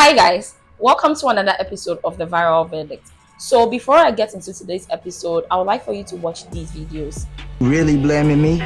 Hi guys, welcome to another episode of the Viral Verdict. So before I get into today's episode, I would like for you to watch these videos. Really blaming me?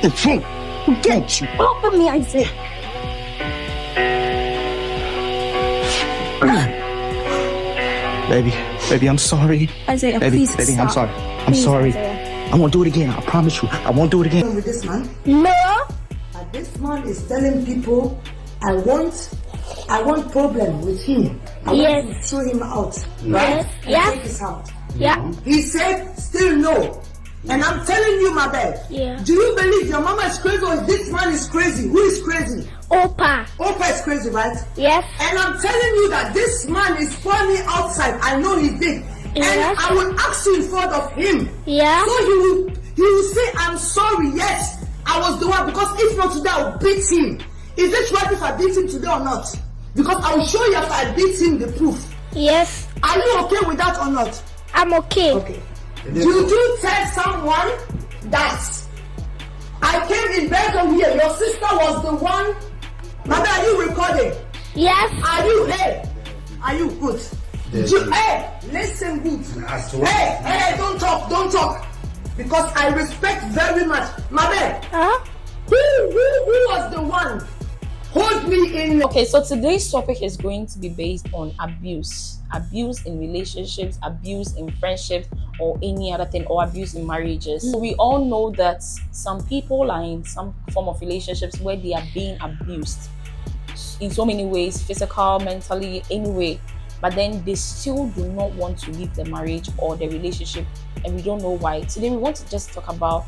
The truth. Don't you Open me, I say. Baby, I'm sorry. Isaiah, Baby, please baby, stop. I'm sorry. I'm Please, sorry. Isaiah. I won't do it again. I promise you. I won't do it again. With this man, No. and this man is telling people, I want problem with him. I Yes. want to throw him out, Yes. right? And Yeah. take his out. Yeah. He said, still no. And I'm telling you, my bad. Yeah. Do you believe your mama is crazy or this man is crazy? Who is crazy? Opa. Opa is crazy, right? Yes. And I'm telling you that this man is pouring me outside. I know he did. Yes. And I will ask you in front of him. Yeah. So he will say, I'm sorry, yes, I was the one, because if not today, I'll beat him. Is it right if I beat him today or not? Because I will show you after I beat him the proof. Yes. Are you okay with that or not? I'm okay. Okay. Did you tell someone that I came in bedroom here, your sister was the one? Mother, are you recording? Yes. Are you here? Are you good? Hey, listen good. Hey, don't talk. Because I respect very much. Mother, Huh? who was the one? Hold me in. Okay, so today's topic is going to be based on abuse. Abuse in relationships, abuse in friendships, or any other thing, or abuse in marriages. So we all know that some people are in some form of relationships where they are being abused in so many ways, physical, mentally, anyway. But then they still do not want to leave the marriage or the relationship, and we don't know why. Today we want to just talk about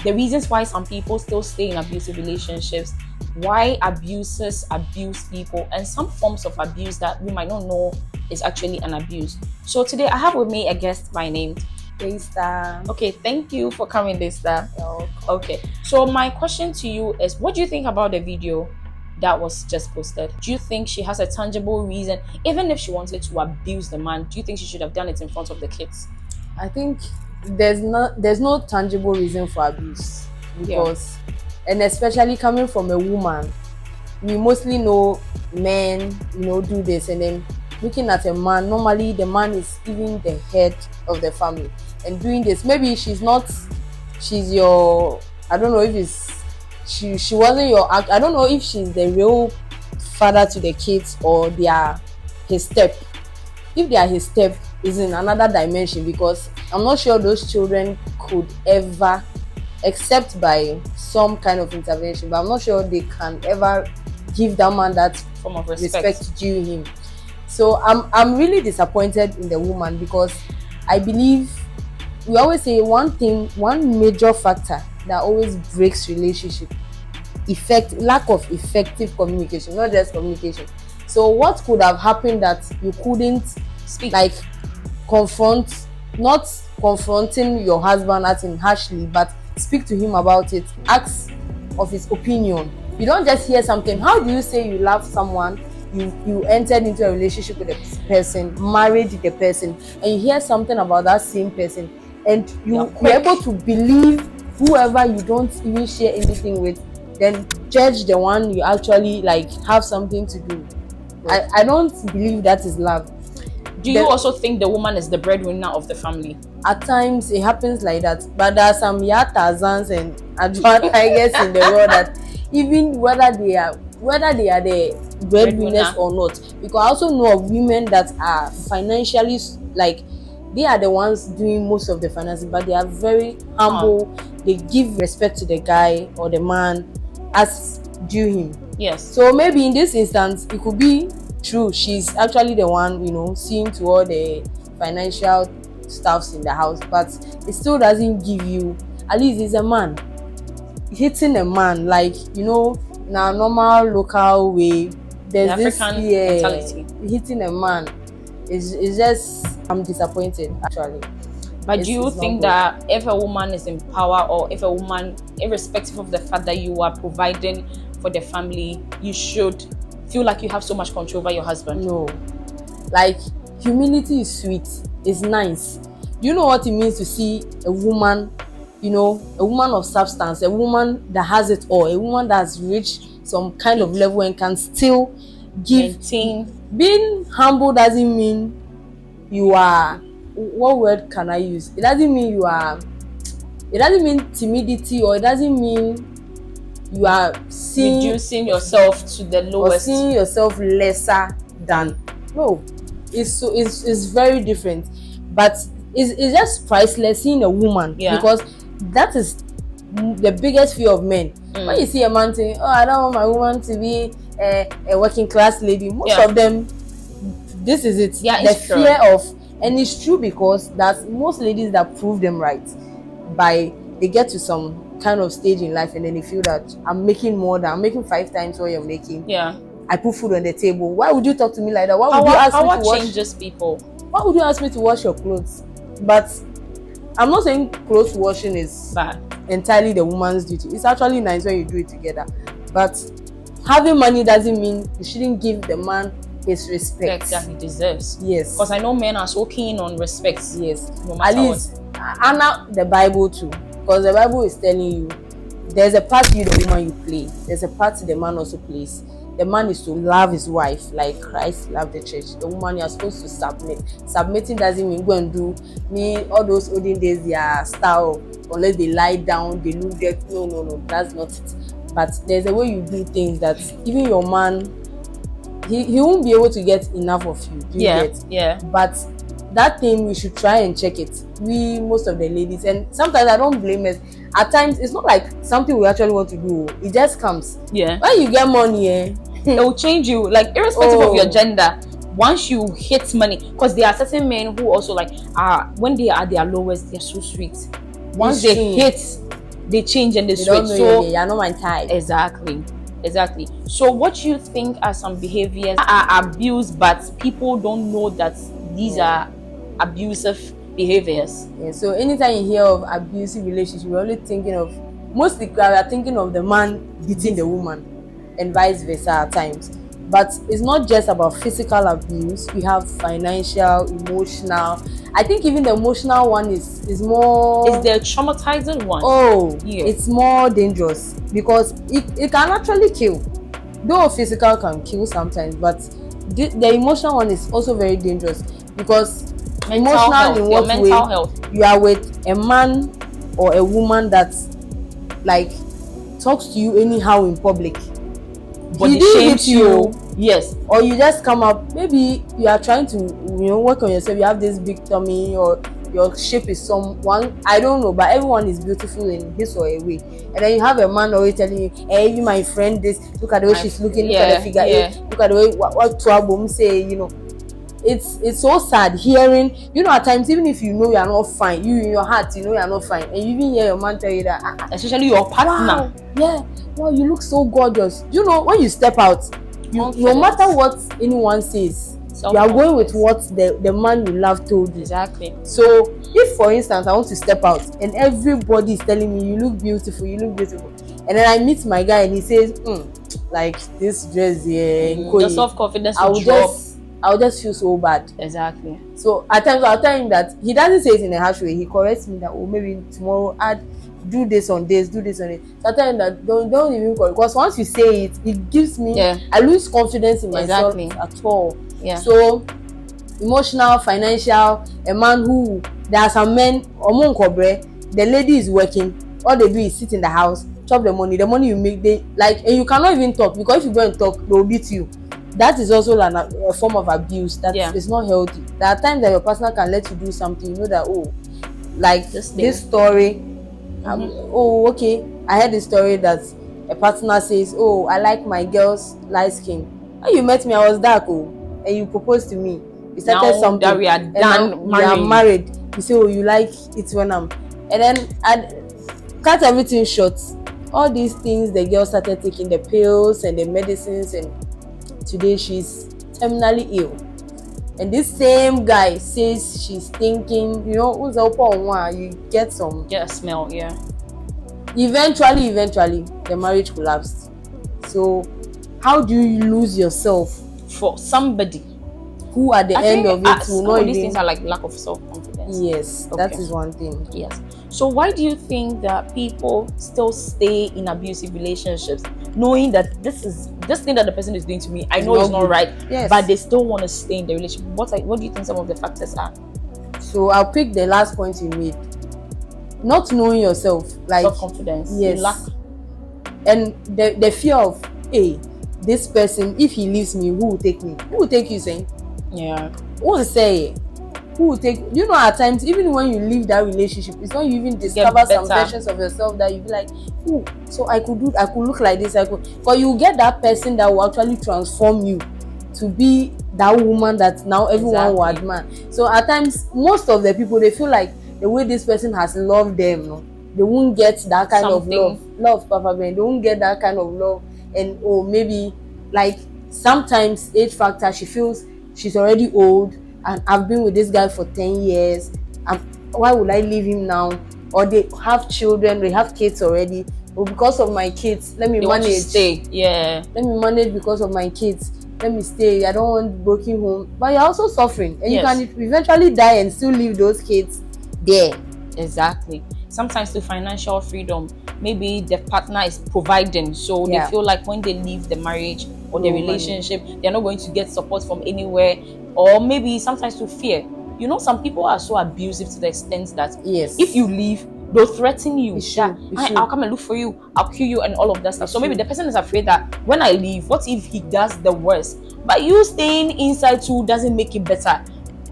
the reasons why some people still stay in abusive relationships, why abusers abuse people, and some forms of abuse that we might not know is actually an abuse. So today I have with me a guest by name Daystar. Okay, thank you for coming, Daystar. Okay, so my question to you is, what do you think about the video that was just posted? Do you think she has a tangible reason, even if she wanted to abuse the man? Do you think she should have done it in front of the kids? I think there's no tangible reason for abuse, because and especially coming from a woman, we mostly know men, do this, and then looking at a man, normally the man is even the head of the family and doing this. Maybe she's your, I don't know if it's she wasn't your, I don't know if she's the real father to the kids or they are his step. If they are his step, is in another dimension, because I'm not sure those children could ever, except by some kind of intervention, but I'm not sure they can ever give that man that Form of respect due him. So I'm really disappointed in the woman, because I believe we always say one major factor that always breaks relationship, lack of effective communication, not just communication. So what could have happened that you couldn't Speak. like not confronting your husband at him harshly, but speak to him about it, ask of his opinion. You don't just hear something. How do you say you love someone, you entered into a relationship with a person, married the person, and you hear something about that same person, and you're able to believe whoever you don't even share anything with, then judge the one you actually have something to do. I don't believe that is love. Do you also think the woman is the breadwinner of the family? At times it happens like that, but there are some Tarzans and Adwan tigers in the world that even whether they are the breadwinners or not, because I also know of women that are financially, they are the ones doing most of the finances, but they are very humble. They give respect to the guy or the man as due him. Yes. So maybe in this instance, it could be true. She's actually the one, seeing to all the financial stuffs in the house, but it still doesn't give you, at least it's a man. Hitting a man, in a normal local way, there's The African mentality. Hitting a man is just, I'm disappointed actually. But do you think that if a woman is in power, or if a woman, irrespective of the fact that you are providing for the family, you should feel like you have so much control over your husband? No. Humility is sweet, it's nice. Do you know what it means to see a woman, a woman of substance, a woman that has it all, a woman that's reached some kind of level and can still maintain. Being humble doesn't mean you are, what word can I use? It doesn't mean you are, it doesn't mean timidity, or it doesn't mean you are Reducing yourself to the or lowest. seeing yourself lesser than. No, it's very different. But it's just priceless seeing a woman, Yeah. because that is the biggest fear of men. When you see a man saying, "Oh, I don't want my woman to be a working class lady," most of them, this is it. Yeah, the it's true. fear of, and it's true, because that's most ladies that prove them right by they get to some kind of stage in life and then they feel that I'm making 5 times what you're making. Yeah. I put food on the table. Why would you talk to me like that? Why would you ask me to Power wash? changes people. Why would you ask me to wash your clothes? But I'm not saying clothes washing is Bad. entirely the woman's duty. It's actually nice when you do it together. But having money doesn't mean you shouldn't give the man his respect. That he deserves. Yes. Because I know men are so keen on respect. Yes. No At matter least honor the Bible too. Because the Bible is telling you there's a part you, the woman, you play. There's a part the man also plays. The man is to love his wife like Christ loved the church. The woman, you are supposed to submit. Submitting doesn't mean go and do all those olden days their style, unless they lie down, they look dead. No, that's not it. But there's a way you do things that even your man, he won't be able to get enough of you. Do you get? Yeah. But that thing, we should try and check it. We, most of the ladies, and sometimes I don't blame us. At times, it's not like something we actually want to do. It just comes. Yeah. When you get money, It will change you, like irrespective of your Oh. gender. Once you hit money, because there are certain men who also like when they are at their lowest, they're so sweet. Once It's they true. hit, they change and they you don't switch. know So you're not my type. exactly. So what do you think are some behaviors that are abused, but people don't know that these are abusive behaviors? Yeah, so anytime you hear of abusive relationship, we're only thinking of, mostly we are thinking of the man beating the woman and vice versa at times. But it's not just about physical abuse. We have financial, emotional. I think even the emotional one is more. Is the traumatizing one? Oh, Yeah. it's more dangerous because it can actually kill. Though physical can kill sometimes, but the emotional one is also very dangerous because Mental health, in your what mental way? health. You are with a man or a woman that like talks to you anyhow in public. But He it didn't shames hit you. Yes. Or you just come up, maybe you are trying to work on yourself, you have this big tummy or your shape is someone, I don't know, but everyone is beautiful in his or a way. And then you have a man always telling you, hey, you my friend, this, look at the way she's looking, look at the figure, hey, look at the way what trouble say, it's so sad hearing, at times, even if you know you are not fine, you in your heart, you are not fine, and you even hear your man tell you that, Especially your partner. wow, you look so gorgeous. When you step out, no matter what anyone says, you are going with what the man you love told you. Exactly. So if, for instance, I want to step out and everybody is telling me you look beautiful, and then I meet my guy and he says, like this dress here, The self-confidence will drop. I'll just feel so bad. Exactly. So at times I'll tell him that he doesn't say it in a harsh way. He corrects me that, maybe tomorrow do this on this, do this on it. So I tell him that don't even correct, because once you say it, it gives me, I lose confidence in myself at all. Yeah. So emotional, financial, a man who, there are some men, the lady is working, all they do is sit in the house, chop the money you make, and you cannot even talk, because if you go and talk, they'll beat you. That is also a form of abuse. That is not healthy. There are times that your partner can let you do something, that, like this story, okay, I heard this story that a partner says, I like my girl's light skin. When you met me, I was dark, and you proposed to me. You started now something. That we are done, we are married. You say, you like it when I'm, and then I cut everything short. All these things, the girl started taking the pills and the medicines, and today she's terminally ill. And this same guy says she's thinking, who's up on one? You get a smell, yeah. Eventually, the marriage collapsed. So, how do you lose yourself for somebody who, at the end of it, will not even? These things are like lack of self-confidence. Yes, that is one thing. Yes. So, why do you think that people still stay in abusive relationships, knowing that this is this thing that the person is doing to me, I It's know it's not not good. right, Yes. but they still want to stay in the relationship. What do you think some of the factors are? So I'll pick the last point you made. Not knowing yourself, like Self-confidence. yes, You lack. and the fear of, hey, this person, if he leaves me, who will take me? Who will take you, saying? Yeah. Who will say? Who will take you? Know, at times, even when you leave that relationship, it's when you even discover some better. versions of yourself that you be like, oh, so I could look like this, but you get that person that will actually transform you to be that woman that now everyone will Exactly. admire. So at times, most of the people, they feel like the way this person has loved them, no, they won't get that kind Something. of love, Papa Ben. They won't get that kind of love, and maybe like sometimes age factor. She feels she's already old, and I've been with this guy for 10 years. Why would I leave him now? Or they have children, they have kids already. But because of my kids, let me They want to manage. stay. Yeah. Let me manage because of my kids. Let me stay. I don't want broken home. But you're also suffering, and Yes. you can eventually die and still leave those kids there. Exactly. Sometimes the financial freedom, maybe the partner is providing, so Yeah. they feel like when they leave the marriage or the No money. relationship, they're not going to get support from anywhere, or maybe sometimes to fear. You know, some people are so abusive to the extent that Yes. if you leave, they'll threaten you. It's true, it's "Hey, true. I'll come and look for you, I'll kill you," and all of that stuff. So maybe true. the person is afraid that when I leave, what if he does the worst? But you staying inside too doesn't make it better.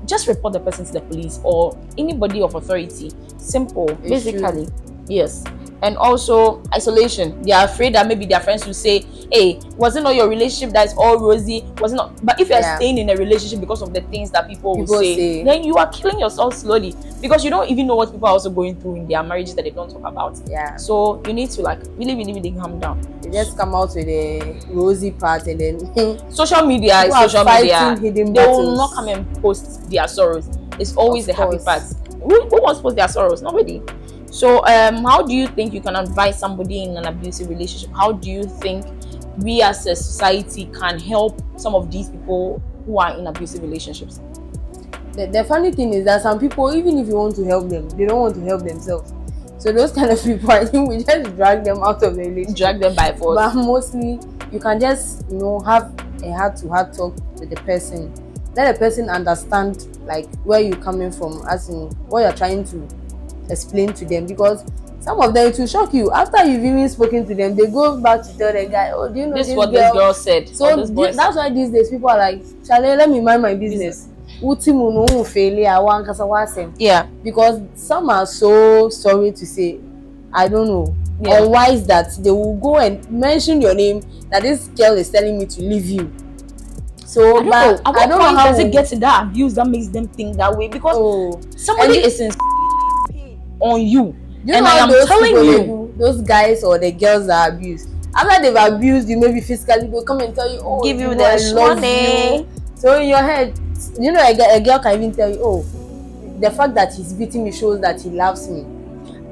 Just report the person to the police or anybody of authority. Simple, It's basically. Yes. And also isolation. They are afraid that maybe their friends will say, "Hey, was it not your relationship that's all rosy? Was it not?" But if you're Yeah. staying in a relationship because of the things that people will People say, say. then you are killing yourself slowly, because you don't even know what people are also going through in their marriages that they don't talk about. Yeah. So you need to like really, really, really calm down. They just come out with a rosy part, and then Social media is People are social media. fighting hidden They will battles. not come and post their sorrows. It's always Of the happy course. part. Who wants to post their sorrows? Nobody. So how do you think you can advise somebody in an abusive relationship? How do you think we as a society can help some of these people who are in abusive relationships? the funny thing is that some people, even if you want to help them, they don't want to help themselves. So those kind of people, I think we just drag them out of the relationship. Drag them by force. But mostly, you can just have a heart-to-heart talk with the person. Let the person understand like where you're coming from, as in what you're trying to explain to them. Because some of them, it will shock you. After you've even spoken to them, they go back to tell the guy, "Oh, do you know This this is what girl?" this girl said. So or this boy said. that's why these days people are like, "Chale, let me mind my business." Yeah. Because some are so sorry to say, I don't know, Yeah. unwise that they will go and mention your name, that this girl is telling me to leave you. So I don't know. At what I don't point know how does it get to that abuse that makes them think that way? Because Oh, somebody And is on you. you And know I how am those telling people, you. they do, those guys or the girls that abuse. After they've abused you, maybe physically, they'll come and tell you, "Oh, Give you know, the I love money." you." So in your head, a girl can even tell you, "Oh, the fact that he's beating me shows that he loves me."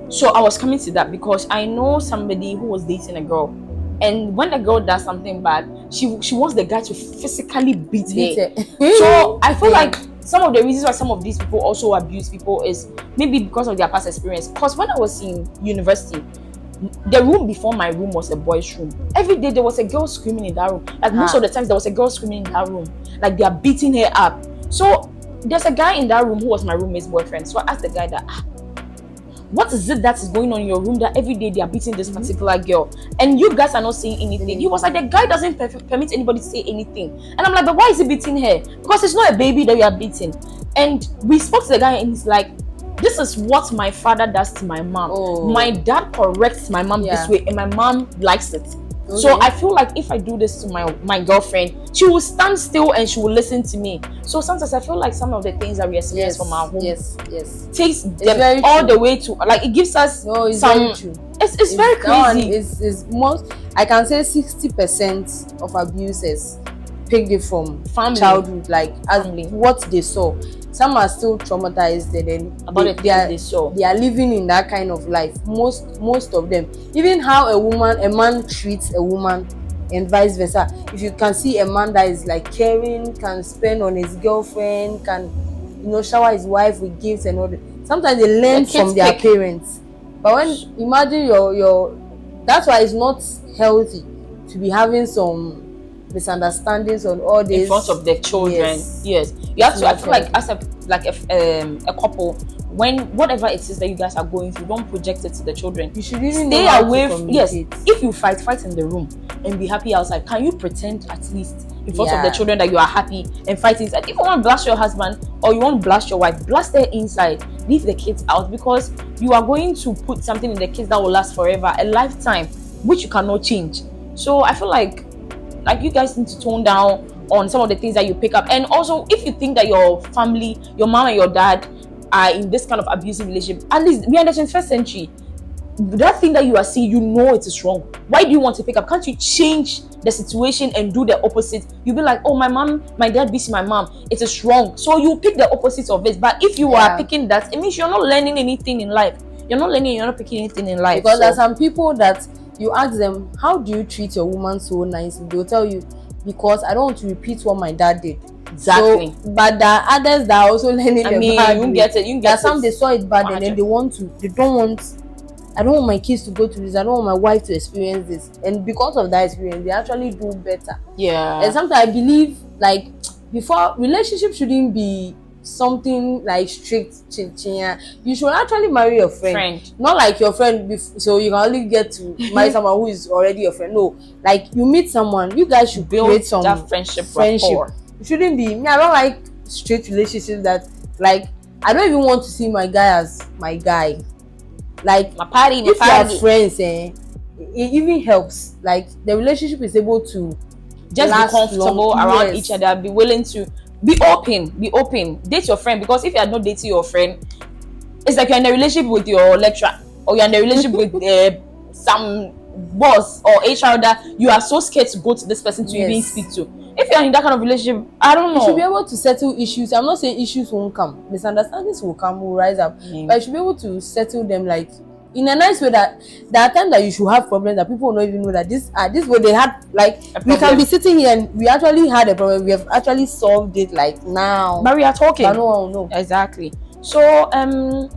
So I was coming to that because I know somebody who was dating a girl, and when the girl does something bad, she wants the guy to physically beat her. So I feel like some of the reasons why some of these people also abuse people is maybe because of their past experience. Because when I was in university, the room before my room was a boys' room. Every day there was a girl screaming in that room. Like most of the times there was a girl screaming in that room. Like they are beating her up. So there's a guy in that room who was my roommate's boyfriend. So I asked the guy that, what is it that is going on in your room that every day they are beating this particular girl and you guys are not saying anything? He was like, the guy doesn't permit anybody to say anything. And I'm like, but why is he beating her? Because it's not a baby that you are beating. And we spoke to the guy and he's like, this is what my father does to my mom. Oh. My dad corrects my mom this way and my mom likes it. So I feel like if I do this to my girlfriend, she will stand still and she will listen to me. So sometimes I feel like some of the things that we experience from our home takes them all the way to, like, it gives us it's some. very true. It's very crazy. It's most, I can say 60% of abuses picked it from Family. childhood, like as Family. what they saw. Some are still traumatized, and then About the things they saw. They are living in that kind of life. Most of them. Even how a man treats a woman, and vice versa. If you can see a man that is like caring, can spend on his girlfriend, can shower his wife with gifts and all that. Sometimes they learn from their parents. But when imagine your that's why it's not healthy to be having some misunderstandings on all this in front of their children. Yes, you have to. I feel like as a couple, when whatever it is that you guys are going through, don't project it to the children. You should even stay know how away. to Yes, communicate. if you fight in the room and be happy outside. Can you pretend at least in front of Yeah. the children that you are happy and fight inside? If you want to blast your husband or you want to blast your wife, blast her inside. Leave the kids out, because you are going to put something in the kids that will last forever, a lifetime, which you cannot change. So I feel like you guys need to tone down on some of the things that you pick up. And also, if you think that your family, your mom and your dad are in this kind of abusive relationship, at least we are in the 21st century. That thing that you are seeing, you know it is wrong. Why do you want to pick up? Can't you change the situation and do the opposite? You'll be like, oh, my dad beats my mom, it is wrong. So you pick the opposite of it. But if you are picking that, it means you're not learning anything in life. You're not picking anything in life. Because there are some people that you ask them, how do you treat your woman so nicely? They'll tell you, because I don't want to repeat what my dad did. Exactly. So, but there are others that are also learning the bad you way. get it. There are some they saw it bad and then I don't want my kids to go through this. I don't want my wife to experience this. And because of that experience, they actually do better. Yeah. And sometimes I believe, like, before, relationship shouldn't be something like strict. You should actually marry your friend. Not like your friend, so you can only get to marry someone who is already your friend. No, like you meet someone, you guys should build create some that friendship. Rapport. It shouldn't be me. I don't like straight relationships that, like, I don't even want to see my guy as my guy. Like, my party. If you are friends, it even helps. Like, the relationship is able to just be comfortable around each other. Be willing to be open. Date your friend, because if you are not dating your friend, it's like you're in a relationship with your lecturer, or you're in a relationship with some boss or HR that you are so scared to go to this person to even speak to. If you're in that kind of relationship, I don't know. You should be able to settle issues. I'm not saying issues won't come. Misunderstandings will come, will rise up. But you should be able to settle them, like, in a nice way, that there are times that you should have problems that people will not even know that this way they had, like, we can be sitting here and we actually had a problem. We have actually solved it, like, now. But we are talking. But no one will know. Exactly. So,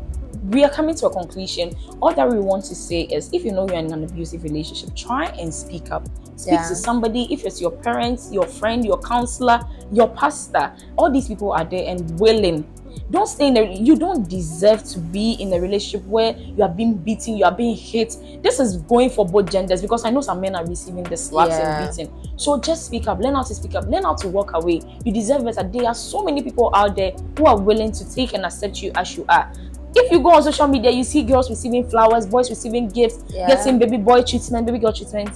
we are coming to a conclusion. All that we want to say is, if you know you're in an abusive relationship, try and speak up. Speak to somebody. If it's your parents, your friend, your counselor, your pastor, all these people are there and willing. Don't stay in there. You don't deserve to be in a relationship where you are being beaten, you are being hit. This is going for both genders, because I know some men are receiving the slaps and beating. So just speak up. Learn how to speak up. Learn how to walk away. You deserve better. There are so many people out there who are willing to take and accept you as you are. If you go on social media, you see girls receiving flowers, boys receiving gifts, getting baby boy treatment, baby girl treatment.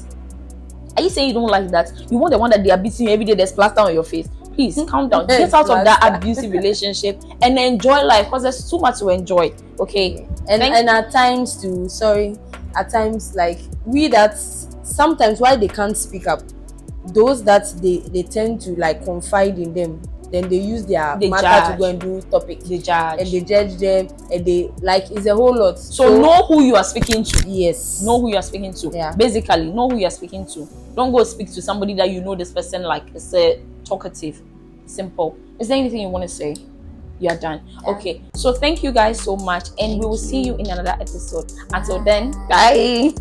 Are you saying you don't like that? You want the one that they are beating you every day, there's plaster on your face? Please calm down. Get out of that abusive relationship and enjoy life, because there's too much to enjoy. Okay. And at times like we, that sometimes why they can't speak up, those that they tend to, like, confide in them, then they use their matter to go and do topics. They judge. And they judge them, and they, like, it's a whole lot. So know who you are speaking to. Yes. Know who you are speaking to. Yeah. Basically, know who you are speaking to. Don't go speak to somebody that you know this person, like, is talkative. Simple. Is there anything you want to say? You are done. Yeah. Okay. So thank you guys so much, and we will see you in another episode. Until then, bye.